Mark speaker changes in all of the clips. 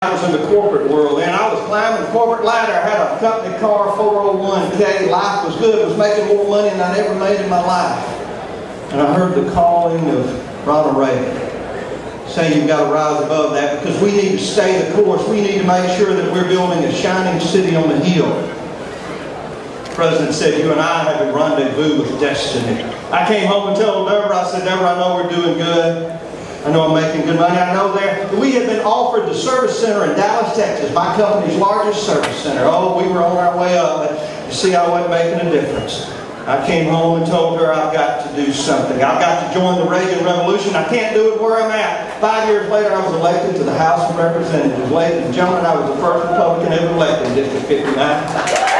Speaker 1: I was in the corporate world, and I was climbing the corporate ladder. I had a company car, 401k. Life was good. I was making more money than I'd ever made in my life. And I heard the calling of Ronald Reagan saying you've got to rise above that because we need to stay the course. We need to make sure that we're building a shining city on the hill. The President said, you and I have a rendezvous with destiny. I came home and told Deborah, I said, Deborah, I know we're doing good. I know I'm making good money. I know that we have been offered the service center in Dallas, Texas, my company's largest service center. Oh, we were on our way up, but you see, I wasn't making a difference. I came home and told her I've got to do something. I've got to join the Reagan Revolution. I can't do it where I'm at. 5 years later, I was elected to the House of Representatives. Ladies and gentlemen, I was the first Republican ever elected in District 59.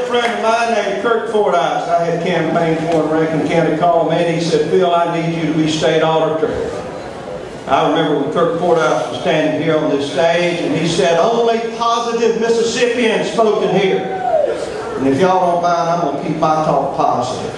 Speaker 1: Friend of mine named Kirk Fordyce, I had campaigned for in Rankin County, called me and he said, Phil, I need you to be state auditor. I remember when Kirk Fordyce was standing here on this stage and he said, only positive Mississippians spoken here. And if y'all don't mind, I'm going to keep my talk positive.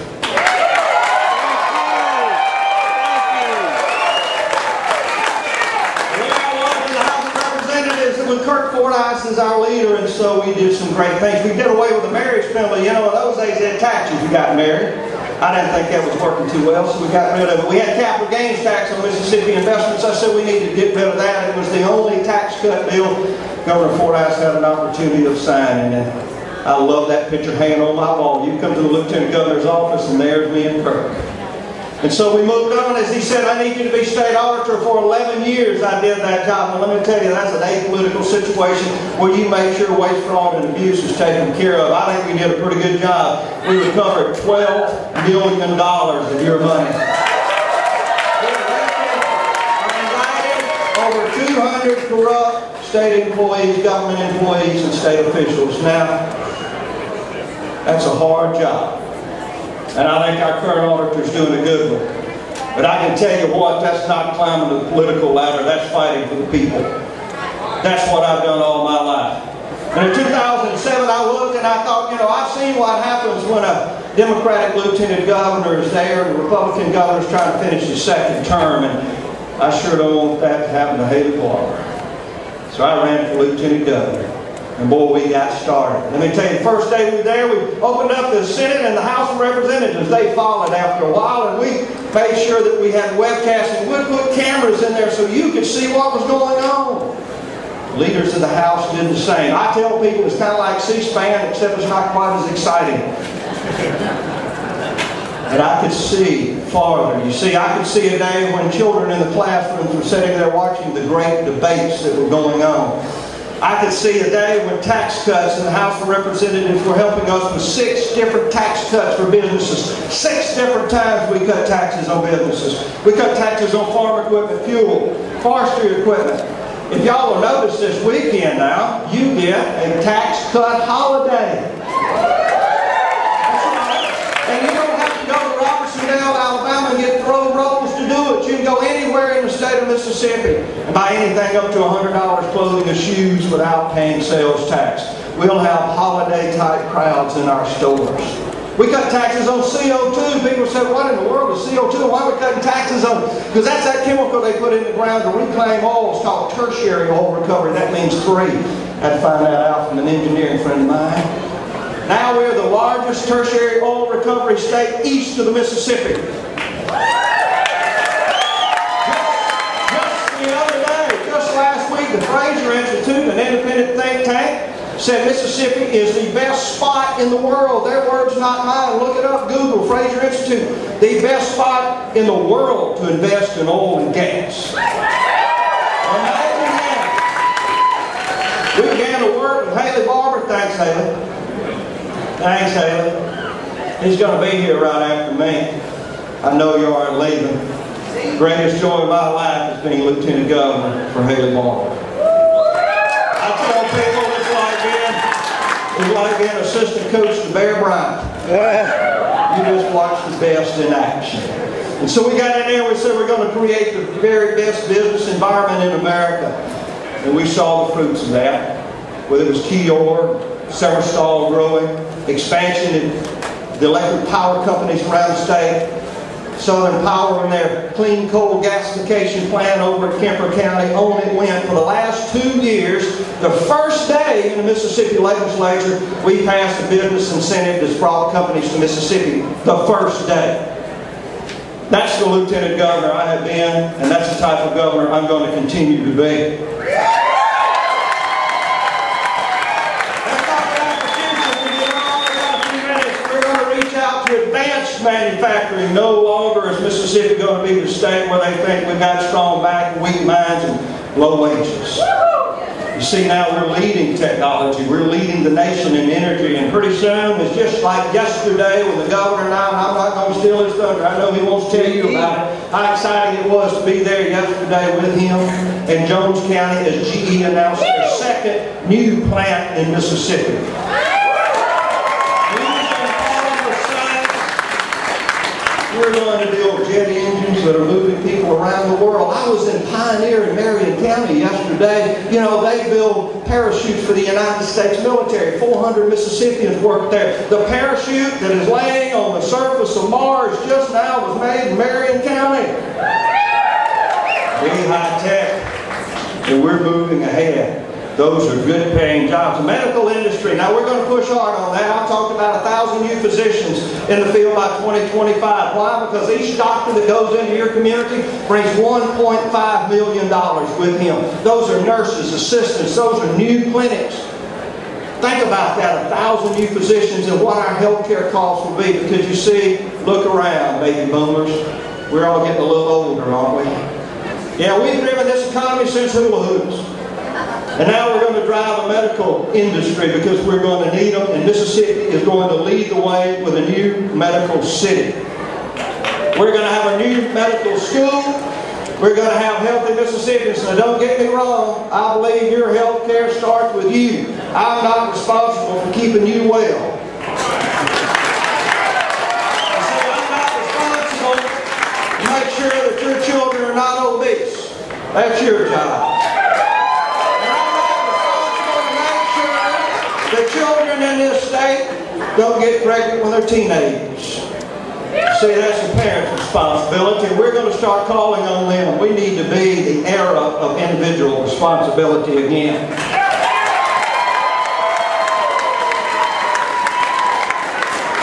Speaker 1: With Kirk Fordyce as our leader, and so we did some great things. We did away with the marriage penalty. You know, in those days they had taxes if you got married. I didn't think that was working too well, so we got rid of it. We had capital gains tax on Mississippi investments. I said we need to get rid of that. It was the only tax cut bill Governor Fordyce had an opportunity of signing, and I love that picture hanging on my wall. You come to the Lieutenant Governor's office, and there's me and Kirk. And so we moved on. As he said, I need you to be state auditor. For 11 years I did that job. And let me tell you, that's an apolitical situation where you make sure waste, fraud, and abuse is taken care of. I think we did a pretty good job. We recovered $12 million of your money. Over 200 corrupt state employees, government employees, and state officials. Now, that's a hard job. And I think our current auditor is doing a good one. But I can tell you what, that's not climbing the political ladder, that's fighting for the people. That's what I've done all my life. And in 2007 I looked and I thought, you know, I've seen what happens when a Democratic lieutenant governor is there and a Republican governor is trying to finish his second term, and I sure don't want that to happen to Haley Barbour. So I ran for lieutenant governor. And boy, we got started. Let me tell you, the first day we were there, we opened up the Senate and the House of Representatives. They followed after a while, and we made sure that we had webcasting. We'd put cameras in there so you could see what was going on. Leaders of the House did the same. I tell people it's kind of like C-SPAN, except it's not quite as exciting. And I could see farther. You see, I could see a day when children in the classrooms were sitting there watching the great debates that were going on. I could see a day when tax cuts in the House of Representatives were helping us with 6 different tax cuts for businesses. 6 different times we cut taxes on businesses. We cut taxes on farm equipment, fuel, forestry equipment. If y'all will notice this weekend now, you get a tax cut holiday. And you don't have to go to Robertsondale, Alabama and get throw rolls to do it. You can go anywhere in the state of Mississippi and buy anything up to $100 clothing or shoes without paying sales tax. We'll have holiday-type crowds in our stores. We cut taxes on CO2. People say, what in the world is CO2? Why are we cutting taxes on it? Because that's that chemical they put in the ground to reclaim oil. It's called tertiary oil recovery. That means 3. I had to find that out from an engineering friend of mine. Now we're the largest tertiary oil recovery state east of the Mississippi. Just last week, the Fraser Institute, an independent think tank, said Mississippi is the best spot in the world. Their words, not mine. Look it up, Google, Fraser Institute. The best spot in the world to invest in oil and gas. We began to work with Haley Barbour. Thanks, Haley. Thanks, Haley. He's going to be here right after me. I know you aren't leaving. The greatest joy of my life is being Lieutenant Governor for Haley Barbour. I tell people it's like being assistant coach to Bear Bryant. You just watch the best in action. And so we got in there and we said we're going to create the very best business environment in America. And we saw the fruits of that. Whether it was Keyor, Severstal growing, expansion in the electric power companies around the state, Southern Power and their clean coal gasification plant over at Kemper County, on it went. For the last 2 years, the first day in the Mississippi legislature, we passed a business incentive that's brought companies to Mississippi. The first day. That's the lieutenant governor I have been, and that's the type of governor I'm going to continue to be. Advanced manufacturing. No longer is Mississippi going to be the state where they think we've got strong back and weak minds and low wages. You see, now we're leading technology. We're leading the nation in energy, and pretty soon, it's just like yesterday when the governor and I'm not going to steal his thunder. I know he wants to tell you about it. How exciting it was to be there yesterday with him in Jones County as GE announced their second new plant in Mississippi. We're going to build jet engines that are moving people around the world. I was in Pioneer in Marion County yesterday. You know, they build parachutes for the United States military. 400 Mississippians work there. The parachute that is laying on the surface of Mars just now was made in Marion County. Really high tech. And we're moving ahead. Those are good paying jobs. The medical industry, now we're going to push hard on that. I talked about 1,000 new physicians in the field by 2025. Why? Because each doctor that goes into your community brings $1.5 million with him. Those are nurses, assistants, those are new clinics. Think about that, 1,000 new physicians and what our health care costs will be. Because you see, look around, baby boomers. We're all getting a little older, aren't we? Yeah, we've driven this economy since hula hoops. And now we're going to drive a medical industry because we're going to need them, and Mississippi is going to lead the way with a new medical city. We're going to have a new medical school. We're going to have healthy Mississippians. Now don't get me wrong, I believe your health care starts with you. I'm not responsible for keeping you well. You see, I'm not responsible to make sure that your children are not obese. That's your job. The children in this state don't get pregnant when they're teenagers. See, that's the parents' responsibility. We're going to start calling on them. We need to be the era of individual responsibility again.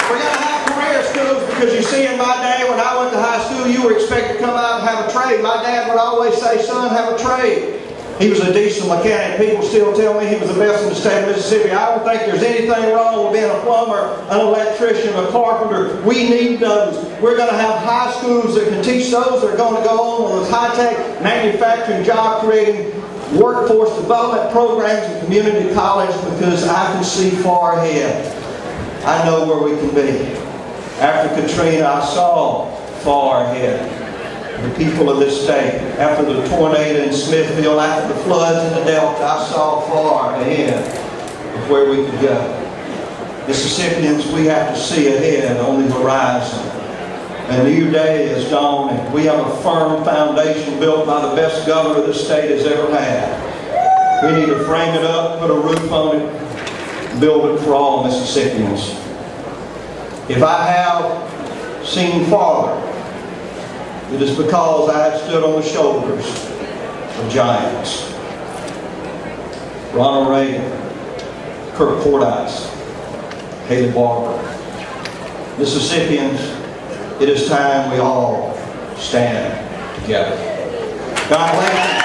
Speaker 1: We're going to have career schools because you see, in my day when I went to high school, you were expected to come out and have a trade. My dad would always say, son, have a trade. He was a diesel mechanic. People still tell me he was the best in the state of Mississippi. I don't think there's anything wrong with being a plumber, an electrician, a carpenter. We need those. We're going to have high schools that can teach those. They're going to go on with high-tech manufacturing, job-creating, workforce development programs and community college because I can see far ahead. I know where we can be. After Katrina, I saw far ahead. The people of this state, after the tornado in Smithfield, after the floods in the Delta, I saw far ahead of where we could go. Mississippians, we have to see ahead on the horizon. A new day is dawning. We have a firm foundation built by the best governor this state has ever had. We need to frame it up, put a roof on it, build it for all Mississippians. If I have seen farther, it is because I have stood on the shoulders of giants. Ronald Reagan, Kirk Fordyce, Haley Barbour. Mississippians, it is time we all stand together. God bless you.